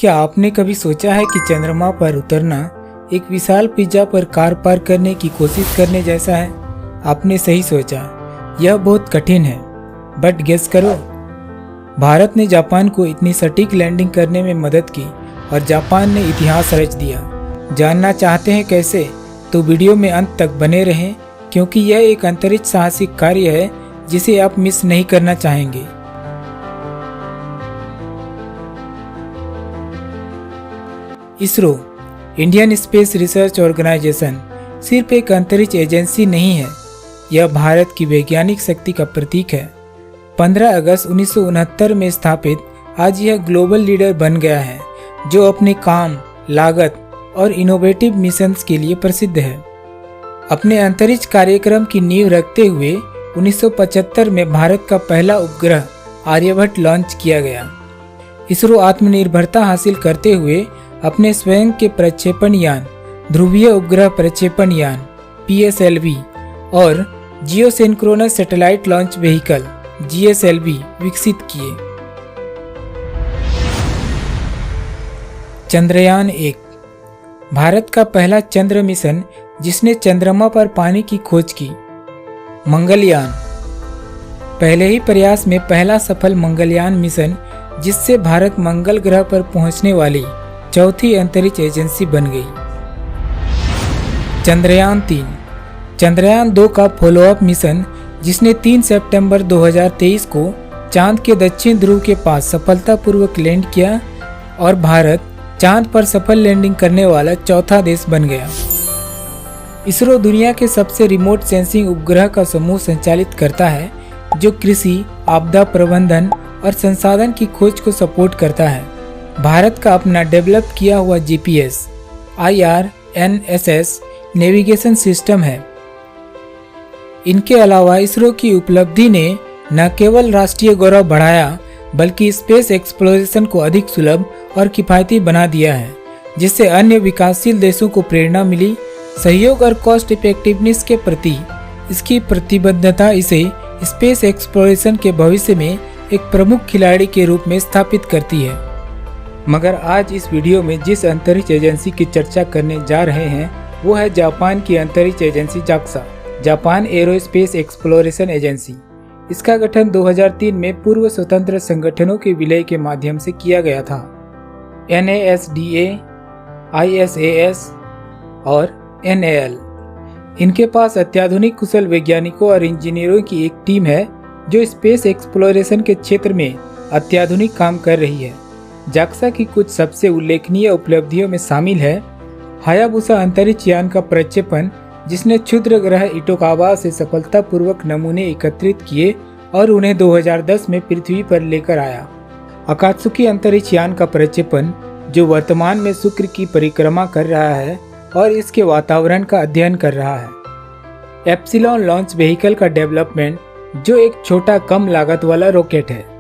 क्या आपने कभी सोचा है कि चंद्रमा पर उतरना एक विशाल पिज्जा पर कार पार्क करने की कोशिश करने जैसा है? आपने सही सोचा, यह बहुत कठिन है। बट गेस करो, भारत ने जापान को इतनी सटीक लैंडिंग करने में मदद की और जापान ने इतिहास रच दिया। जानना चाहते हैं कैसे? तो वीडियो में अंत तक बने रहें, क्योंकि यह एक अंतरिक्ष साहसिक कार्य है जिसे आप मिस नहीं करना चाहेंगे। ISRO, Indian space research organisation, सिर्फ एक अंतरिक्ष एजेंसी नहीं है, यह भारत की वैज्ञानिक शक्ति का प्रतीक है। 15 अगस्त 1969 में स्थापित आज यह ग्लोबल लीडर बन गया है, जो अपने काम, लागत और इनोवेटिव मिशंस के लिए प्रसिद्ध है। अपने अंतरिक्ष कार्यक्रम की नींव रखते हुए 1975 में भारत का पहला उपग्रह आर्यभट्ट लॉन्च किया गया। इसरो आत्मनिर्भरता हासिल करते हुए अपने स्वयं के प्रक्षेपण यान, ध्रुवीय उपग्रह प्रक्षेपण यान PSLV और geosynchronous satellite launch vehicle GSLV विकसित किए। चंद्रयान 1, भारत का पहला चंद्र मिशन जिसने चंद्रमा पर पानी की खोज की। मंगलयान, पहले ही प्रयास में पहला सफल मंगलयान मिशन, जिससे भारत मंगल ग्रह पर पहुंचने वाली चौथी अंतरिक्ष एजेंसी बन गई। चंद्रयान 3, चंद्रयान 2 का फॉलोअप मिशन, जिसने 3 सितंबर 2023 को चांद के दक्षिण ध्रुव के पास सफलतापूर्वक लैंड किया और भारत चांद पर सफल लैंडिंग करने वाला चौथा देश बन गया। इसरो दुनिया के सबसे रिमोट सेंसिंग उपग्रह का समूह संचालित करता है, जो कृषि, आपदा प्रबंधन और संसाधन की खोज को सपोर्ट करता है। भारत का अपना डेवलप किया हुआ GPS, IRNSS नेविगेशन सिस्टम है। इनके अलावा इसरो की उपलब्धि ने न केवल राष्ट्रीय गौरव बढ़ाया, बल्कि स्पेस एक्सप्लोरेशन को अधिक सुलभ और किफायती बना दिया है, जिससे अन्य विकासशील देशों को प्रेरणा मिली। सहयोग और कॉस्ट इफेक्टिवनेस के प्रति इसकी प्रतिबद्धता इसे स्पेस एक्सप्लोरेशन के भविष्य में एक प्रमुख खिलाड़ी के रूप में स्थापित करती है। मगर आज इस वीडियो में जिस अंतरिक्ष एजेंसी की चर्चा करने जा रहे हैं, वो है जापान की अंतरिक्ष agency JAXA, Japan aerospace exploration agency. इसका गठन 2003 में पूर्व स्वतंत्र संगठनों के विलय के माध्यम से किया गया था। NASDA, ISAS और NAL। इनके पास अत्याधुनिक कुशल वैज्ञानिकों और इंजीनियरों की एक टीम है, जो स्पेस एक्सप्लोरेशन के क्षेत्र में अत्याधुनिक काम कर रही है। JAXA की कुछ सबसे उल्लेखनीय उपलब्धियों में शामिल है हायाबुसा अंतरिक्ष यान का प्रक्षेपण, जिसने क्षुद्र ग्रह इटोकावा से सफलतापूर्वक नमूने एकत्रित किए और उन्हें 2010 में पृथ्वी पर लेकर आया। अकात्सुकी अंतरिक्ष यान का प्रक्षेपण, जो वर्तमान में शुक्र की परिक्रमा कर रहा है और इसके वातावरण का अध्ययन कर रहा है। एप्सिलॉन लॉन्च व्हीकल का डेवलपमेंट, जो एक छोटा कम लागत वाला रॉकेट है।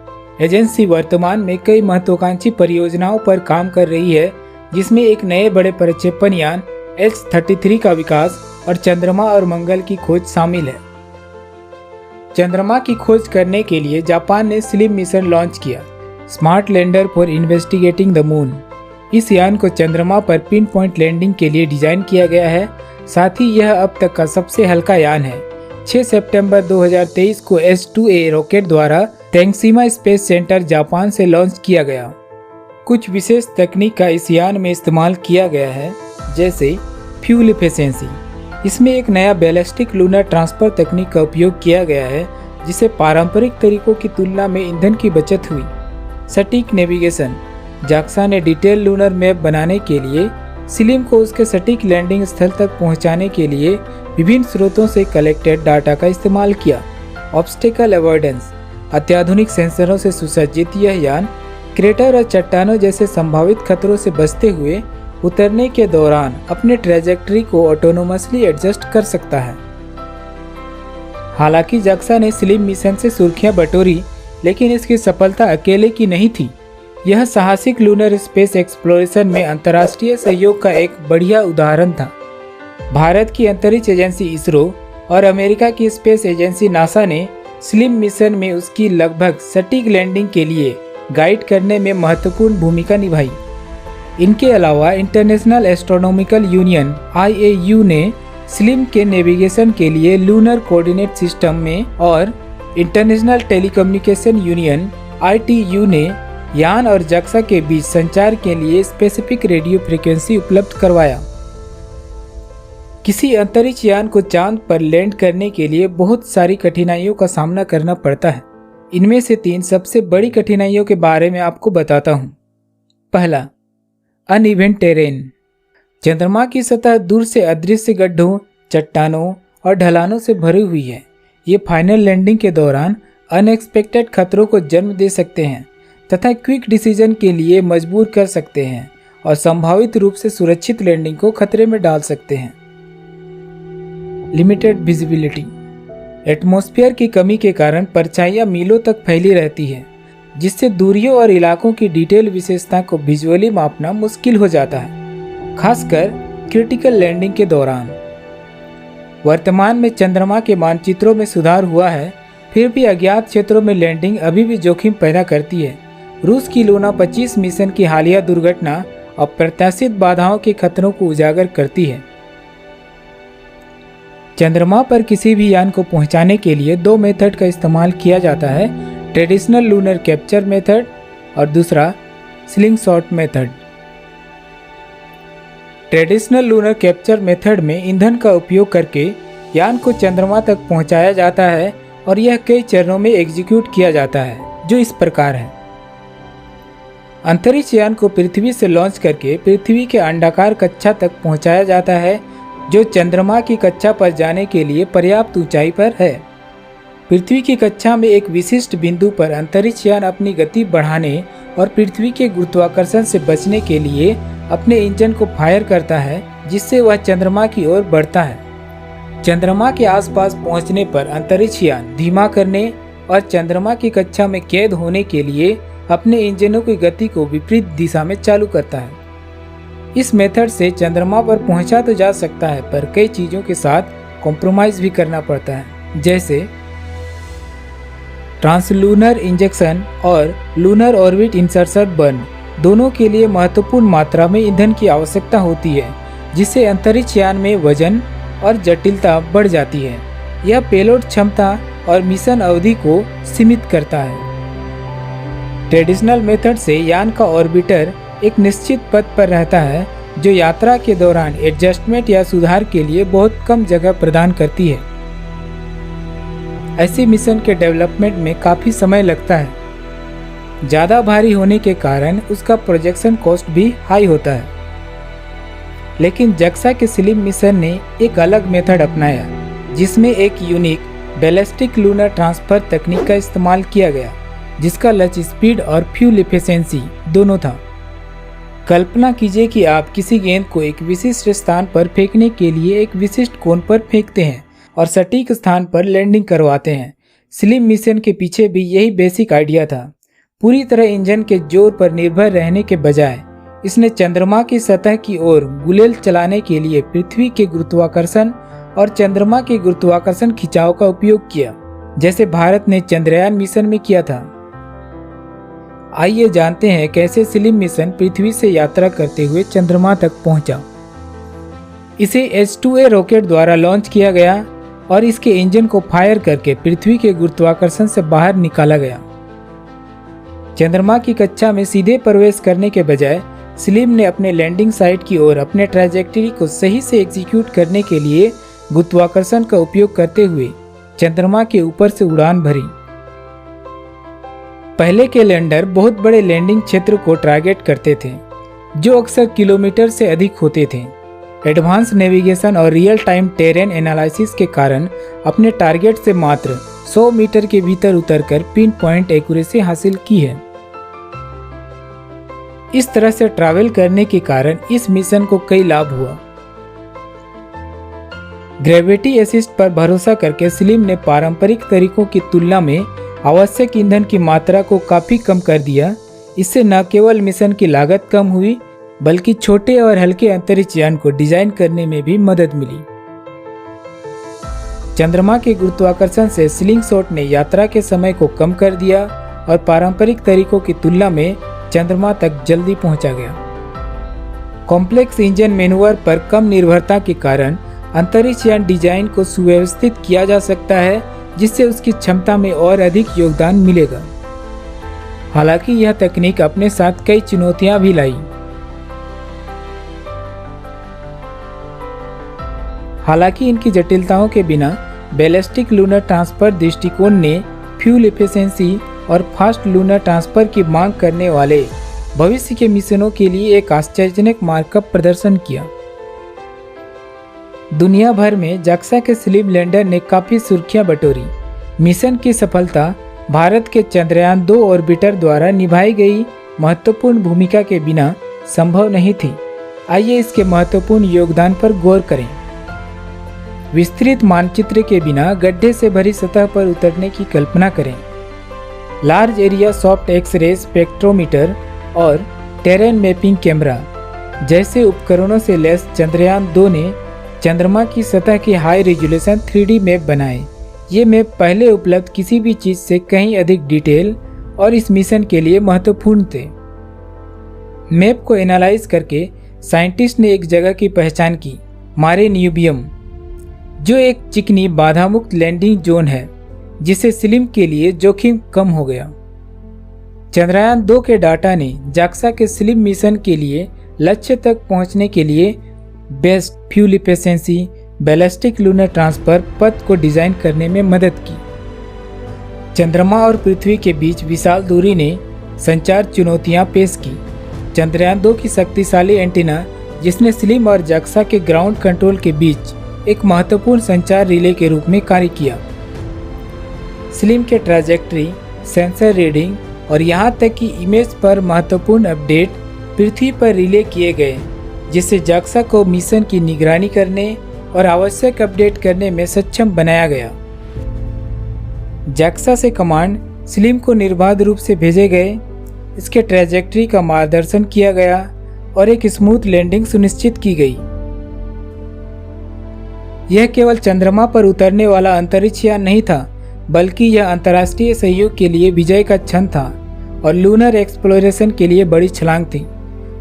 एजेंसी वर्तमान में कई महत्वाकांक्षी परियोजनाओं पर काम कर रही है, जिसमें एक नए बड़े प्रक्षेपण यान H-33 का विकास और चंद्रमा और मंगल की खोज शामिल है। चंद्रमा की खोज करने के लिए जापान ने स्लिम मिशन लॉन्च किया, smart lander for investigating the moon. इस यान को चंद्रमा पर पिन पॉइंट लैंडिंग के लिए डिजाइन किया गया है। साथ ही यह अब तक का सबसे हल्का यान है। 6 सितंबर 2023 को S-2A रॉकेट द्वारा तेंगशीमा स्पेस सेंटर जापान से लॉन्च किया गया। कुछ विशेष तकनीक का इस यान में इस्तेमाल किया गया है, जैसे फ्यूल इफिशिएंसी। इसमें एक नया बैलिस्टिक लूनर ट्रांसफर तकनीक का उपयोग किया गया है, जिससे पारंपरिक तरीकों की तुलना में ईंधन की बचत हुई। सटीक नेविगेशन, JAXA ने डिटेल लूनर मैप बनाने के लिए स्लिम को उसके सटीक लैंडिंग स्थल तक पहुंचाने के लिए विभिन्न स्रोतों से कलेक्टेड डाटा का इस्तेमाल किया। ऑब्स्टेकल अवॉइडेंस, अत्याधुनिक सेंसरों से सुसज्जित यह यान क्रेटर और चट्टानों जैसे संभावित खतरों से बचते हुए उतरने के दौरान अपने ट्रैजेक्टरी को ऑटोनोमसली एडजस्ट कर सकता है। हालांकि JAXA ने स्लिम मिशन से सुर्खियां बटोरी, लेकिन इसकी सफलता अकेले की नहीं थी। यह साहसिक लूनर स्पेस एक्सप्लोरेशन में अंतर्राष्ट्रीय सहयोग का एक बढ़िया उदाहरण था। भारत की अंतरिक्ष एजेंसी इसरो और अमेरिका की स्पेस एजेंसी नासा ने स्लिम मिशन में उसकी लगभग सटीक लैंडिंग के लिए गाइड करने में महत्वपूर्ण भूमिका निभाई। इनके अलावा इंटरनेशनल एस्ट्रोनॉमिकल यूनियन IAU ने स्लिम के नेविगेशन के लिए लूनर कोऑर्डिनेट सिस्टम में और इंटरनेशनल टेलीकम्युनिकेशन यूनियन ITU ने यान और जक्सा के बीच संचार के लिए स्पेसिफिक रेडियो फ्रीक्वेंसी उपलब्ध करवाया। किसी अंतरिक्ष यान को चांद पर लैंड करने के लिए बहुत सारी कठिनाइयों का सामना करना पड़ता है। इनमें से 3 सबसे बड़ी कठिनाइयों के बारे में आपको बताता हूँ। पहला, अनइवन टेरेन। चंद्रमा की सतह दूर से अदृश्य गड्ढों, चट्टानों और ढलानों से भरी हुई है। ये फाइनल लैंडिंग के दौरान अनएक्सपेक्टेड खतरों को जन्म दे सकते हैं तथा क्विक डिसीजन के लिए मजबूर कर सकते हैं और संभावित रूप से सुरक्षित लैंडिंग को खतरे में डाल सकते हैं। Limited visibility. एटमॉस्फेयर की कमी के कारण परछाइयां मीलों तक फैली रहती है, जिससे दूरियों और इलाकों की डिटेल विशेषता को विजुअली मापना मुश्किल हो जाता है, खासकर क्रिटिकल लैंडिंग के दौरान। वर्तमान में चंद्रमा के मानचित्रों में सुधार हुआ है, फिर भी अज्ञात क्षेत्रों में लैंडिंग अभी भी जोखिम पैदा करती है। रूस की लूना 25 मिशन की हालिया दुर्घटना अप्रत्याशित बाधाओं के खतरों को उजागर करती है। चंद्रमा पर किसी भी यान को पहुंचाने के लिए 2 मेथड का इस्तेमाल किया जाता है, ट्रेडिशनल लूनर कैप्चर मेथड और दूसरा slingshot method. Traditional lunar capture method में ईंधन का उपयोग करके यान को चंद्रमा तक पहुंचाया जाता है और यह कई चरणों में एग्जीक्यूट किया जाता है, जो इस प्रकार है। अंतरिक्ष यान को पृथ्वी से लॉन्च करके पृथ्वी के अंडाकार कक्षा तक पहुंचाया जाता है, जो चंद्रमा की कक्षा पर जाने के लिए पर्याप्त ऊंचाई पर है। पृथ्वी की कक्षा में एक विशिष्ट बिंदु पर अंतरिक्ष यान अपनी गति बढ़ाने और पृथ्वी के गुरुत्वाकर्षण से बचने के लिए अपने इंजन को फायर करता है, जिससे वह चंद्रमा की ओर बढ़ता है। चंद्रमा के आसपास पहुंचने पर अंतरिक्ष यान धीमा करने और चंद्रमा की कक्षा में कैद होने के लिए अपने इंजनों की गति को विपरीत दिशा में चालू करता है। इस मेथड से चंद्रमा पर पहुंचा तो जा सकता है, पर कई चीजों के साथ कॉम्प्रोमाइज भी करना पड़ता है, जैसे ट्रांसलूनर इंजेक्शन और लूनर ऑर्बिट इंसर्शन बर्न। दोनों के लिए महत्वपूर्ण मात्रा में ईंधन की आवश्यकता होती है, जिससे अंतरिक्ष यान में वजन और जटिलता बढ़ जाती है। यह पेलोड क्षमता और मिशन अवधि को सीमित करता है। ट्रेडिशनल मेथड से यान का ऑर्बिटर एक निश्चित पथ पर रहता है, जो यात्रा के दौरान एडजस्टमेंट या सुधार के लिए बहुत कम जगह प्रदान करती है। ऐसे मिशन के डेवलपमेंट में काफ़ी समय लगता है। ज़्यादा भारी होने के कारण उसका प्रोजेक्शन कॉस्ट भी हाई होता है। लेकिन जक्सा के स्लिम मिशन ने एक अलग मेथड अपनाया, जिसमें एक यूनिक बैलिस्टिक लूनर ट्रांसफर तकनीक का इस्तेमाल किया गया, जिसका लक्ष्य स्पीड और फ्यूल इफिशिएंसी दोनों था। कल्पना कीजिए कि आप किसी गेंद को एक विशिष्ट स्थान पर फेंकने के लिए एक विशिष्ट कोण पर फेंकते हैं और सटीक स्थान पर लैंडिंग करवाते हैं। स्लिम मिशन के पीछे भी यही बेसिक आइडिया था। पूरी तरह इंजन के जोर पर निर्भर रहने के बजाय इसने चंद्रमा की सतह की ओर गुलेल चलाने के लिए पृथ्वी के गुरुत्वाकर्षण और चंद्रमा के गुरुत्वाकर्षण खिंचाव का उपयोग किया, जैसे भारत ने चंद्रयान मिशन में किया था। आइए जानते हैं कैसे स्लिम मिशन पृथ्वी से यात्रा करते हुए चंद्रमा तक पहुंचा। इसे H2A रॉकेट द्वारा लॉन्च किया गया और इसके इंजन को फायर करके पृथ्वी के गुरुत्वाकर्षण से बाहर निकाला गया। चंद्रमा की कक्षा में सीधे प्रवेश करने के बजाय स्लिम ने अपने लैंडिंग साइट की ओर अपने ट्रैजेक्टरी को सही से एग्जीक्यूट करने के लिए गुरुत्वाकर्षण का उपयोग करते हुए चंद्रमा के ऊपर से उड़ान भरी। पहले के लैंडर बहुत बड़े लैंडिंग क्षेत्र को टारगेट करते थे, जो अक्सर किलोमीटर से अधिक होते थे। एडवांस नेविगेशन और रियल टाइम टेरेन एनालिसिस के कारण अपने टारगेट से मात्र 100 मीटर के भीतर उतरकर पिन पॉइंट एक्यूरेसी हासिल की है। इस तरह से ट्रैवल करने के कारण इस मिशन को कई लाभ हुआ। ग्रेविटी असिस्ट पर भरोसा करके स्लिम ने पारंपरिक तरीकों की तुलना में आवश्यक ईंधन की मात्रा को काफी कम कर दिया। इससे न केवल मिशन की लागत कम हुई, बल्कि छोटे और हल्के अंतरिक्ष यान को डिजाइन करने में भी मदद मिली। चंद्रमा के गुरुत्वाकर्षण से स्लिंगशॉट ने यात्रा के समय को कम कर दिया और पारंपरिक तरीकों की तुलना में चंद्रमा तक जल्दी पहुंचा गया। कॉम्प्लेक्स इंजन मैन्यूवर पर कम निर्भरता के कारण अंतरिक्ष यान डिजाइन को सुव्यवस्थित किया जा सकता है, जिससे उसकी क्षमता में और अधिक योगदान मिलेगा। हालांकि यह तकनीक अपने साथ कई चुनौतियां भी लाई। हालांकि इनकी जटिलताओं के बिना बैलिस्टिक लूनर ट्रांसफर दृष्टिकोण ने फ्यूल एफिशिएंसी और फास्ट लूनर ट्रांसफर की मांग करने वाले भविष्य के मिशनों के लिए एक आश्चर्यजनक मार्कअप प्रदर्शन किया। दुनिया भर में जाक्सा के स्लिम लैंडर ने काफी सुर्खियां बटोरी। मिशन की सफलता भारत के चंद्रयान 2 ऑर्बिटर द्वारा निभाई गई महत्वपूर्ण भूमिका के बिना संभव नहीं थी। आइए इसके महत्वपूर्ण योगदान पर गौर करें। विस्तृत मानचित्र के बिना गड्ढे से भरी सतह पर उतरने की कल्पना करें। Large area soft X-ray spectrometer और टेरेन मैपिंग कैमरा जैसे उपकरणों से लैस चंद्रयान 2 ने चंद्रमा की सतह के हाई रेजोल्यूशन 3D मैप बनाए। ये मैप पहले उपलब्ध किसी भी चीज से कहीं अधिक डिटेल और इस मिशन के लिए महत्वपूर्ण थे। मैप को एनालाइज करके साइंटिस्ट ने एक जगह की पहचान की, मारे न्यूबियम, जो एक चिकनी बाधा मुक्त लैंडिंग जोन है, जिससे स्लिम के लिए जोखिम कम हो गया। चंद्रयान 2 के डाटा ने जाक्सा के स्लिम मिशन के लिए लक्ष्य तक पहुंचने के लिए best fuel efficiency ballistic lunar transfer पथ को डिजाइन करने में मदद की। चंद्रमा और पृथ्वी के बीच विशाल दूरी ने संचार चुनौतियां पेश की। चंद्रयान 2 की शक्तिशाली एंटीना, जिसने स्लिम और जाक्सा के ग्राउंड कंट्रोल के बीच एक महत्वपूर्ण संचार रिले के रूप में कार्य किया। स्लिम के ट्रैजेक्टरी, सेंसर रीडिंग और यहां तक कि इमेज पर महत्वपूर्ण अपडेट पृथ्वी पर रिले किए गए, जिससे जाक्सा को मिशन की निगरानी करने और आवश्यक अपडेट करने में सक्षम बनाया गया। जाक्सा से कमांड स्लिम को निर्बाध रूप से भेजे गए, इसके ट्रैजेक्टरी का मार्गदर्शन किया गया और एक स्मूथ लैंडिंग सुनिश्चित की गई। यह केवल चंद्रमा पर उतरने वाला अंतरिक्ष यान नहीं था, बल्कि यह अंतर्राष्ट्रीय सहयोग के लिए विजय का क्षण था और लूनर एक्सप्लोरेशन के लिए बड़ी छलांग थी।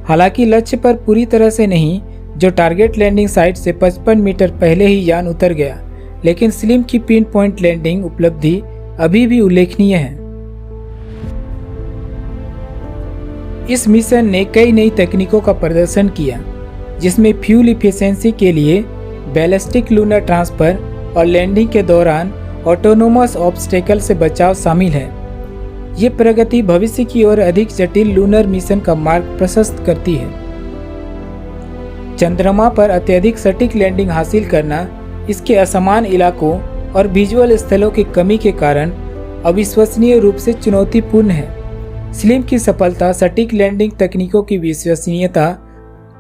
हालांकि लक्ष्य पर पूरी तरह से नहीं, जो टारगेट लैंडिंग साइट से 55 मीटर पहले ही यान उतर गया, लेकिन स्लिम की पिन पॉइंट लैंडिंग उपलब्धि अभी भी उल्लेखनीय है। इस मिशन ने कई नई तकनीकों का प्रदर्शन किया, जिसमें फ्यूल इफिशिएंसी के लिए बैलिस्टिक लूनर ट्रांसफर और लैंडिंग के दौरान ऑटोनोमस ऑब्स्टेकल से बचाव शामिल है। ये प्रगति भविष्य की ओर अधिक जटिल लूनर मिशन का मार्ग प्रशस्त करती है। चंद्रमा पर अत्यधिक सटीक लैंडिंग हासिल करना इसके असमान इलाकों और विजुअल स्थलों की कमी के कारण अविश्वसनीय रूप से चुनौतीपूर्ण है। स्लिम की सफलता सटीक लैंडिंग तकनीकों की विश्वसनीयता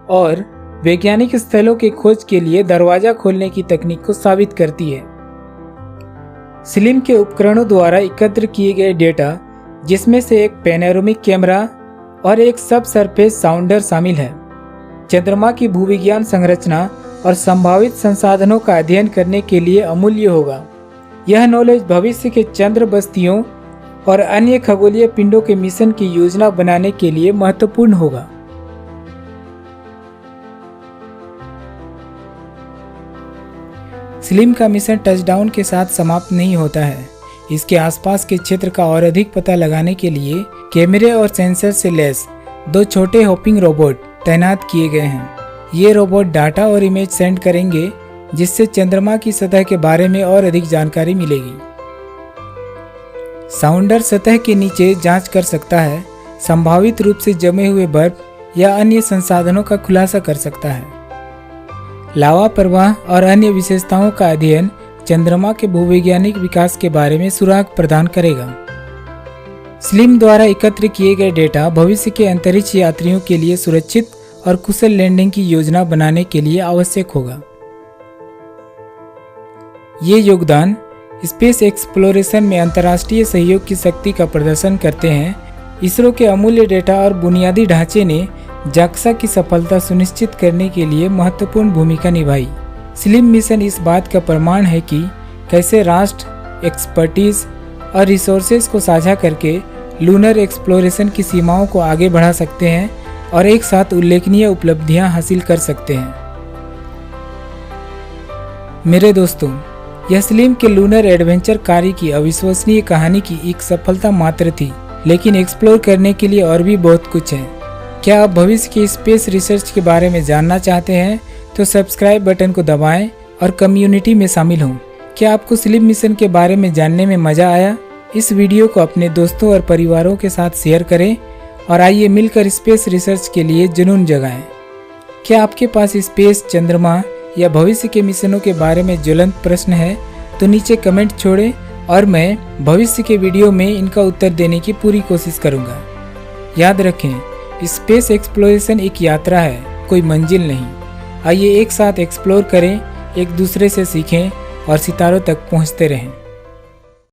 और वैज्ञानिक स्थलों की खोज के लिए दरवाजा खोलने की तकनीक को साबित करती है। स्लिम के उपकरणों द्वारा एकत्र किए गए डेटा, जिसमें से एक पैनोरामिक कैमरा और एक सब सरफेस साउंडर शामिल है, चंद्रमा की भूविज्ञान संरचना और संभावित संसाधनों का अध्ययन करने के लिए अमूल्य होगा। यह नॉलेज भविष्य के चंद्र बस्तियों और अन्य खगोलीय पिंडों के मिशन की योजना बनाने के लिए महत्वपूर्ण होगा। स्लिम का मिशन टचडाउन के साथ समाप्त नहीं होता है। इसके आसपास के क्षेत्र का और अधिक पता लगाने के लिए कैमरे और सेंसर से लैस 2 छोटे हॉपिंग रोबोट तैनात किए गए हैं। ये रोबोट डाटा और इमेज सेंड करेंगे, जिससे चंद्रमा की सतह के बारे में और अधिक जानकारी मिलेगी। साउंडर सतह के नीचे जांच कर सकता है, संभावित रूप से जमे हुए बर्फ या अन्य संसाधनों का खुलासा कर सकता है। लावा प्रवाह और अन्य विशेषताओं का अध्ययन चंद्रमा के भूवैज्ञानिक विकास के बारे में सुराग प्रदान करेगा। स्लिम द्वारा एकत्र किए गए डेटा भविष्य के अंतरिक्ष यात्रियों के लिए सुरक्षित और कुशल लैंडिंग की योजना बनाने के लिए आवश्यक होगा। ये योगदान स्पेस एक्सप्लोरेशन में अंतर्राष्ट्रीय सहयोग की शक्ति का प्रदर्शन करते हैं। इसरो के अमूल्य डेटा और बुनियादी ढांचे ने जाक्सा की सफलता सुनिश्चित करने के लिए महत्वपूर्ण भूमिका निभाई। स्लिम मिशन इस बात का प्रमाण है कि कैसे राष्ट्र एक्सपर्टीज और रिसोर्सेज को साझा करके लूनर एक्सप्लोरेशन की सीमाओं को आगे बढ़ा सकते हैं, और एक साथ उल्लेखनीय उपलब्धियां हासिल कर सकते हैं। मेरे दोस्तों, यह स्लिम के लूनर एडवेंचर कार्य की अविश्वसनीय कहानी की एक सफलता मात्र थी, लेकिन एक्सप्लोर करने के लिए और भी बहुत कुछ है। क्या आप भविष्य के स्पेस रिसर्च के बारे में जानना चाहते हैं तो सब्सक्राइब बटन को दबाएं और कम्युनिटी में शामिल हों। क्या आपको स्लिम मिशन के बारे में जानने में मजा आया? इस वीडियो को अपने दोस्तों और परिवारों के साथ शेयर करें और आइए मिलकर स्पेस रिसर्च के लिए जुनून जगाएं। क्या आपके पास स्पेस, चंद्रमा या भविष्य के मिशनों के बारे में ज्वलंत प्रश्न है तो नीचे कमेंट छोड़ें और मैं भविष्य के वीडियो में इनका उत्तर देने की पूरी कोशिश करूंगा। याद रखें, स्पेस एक्सप्लोरेशन एक यात्रा है, कोई मंजिल नहीं। आइए एक साथ एक्सप्लोर करें, एक दूसरे से सीखें और सितारों तक पहुंचते रहें।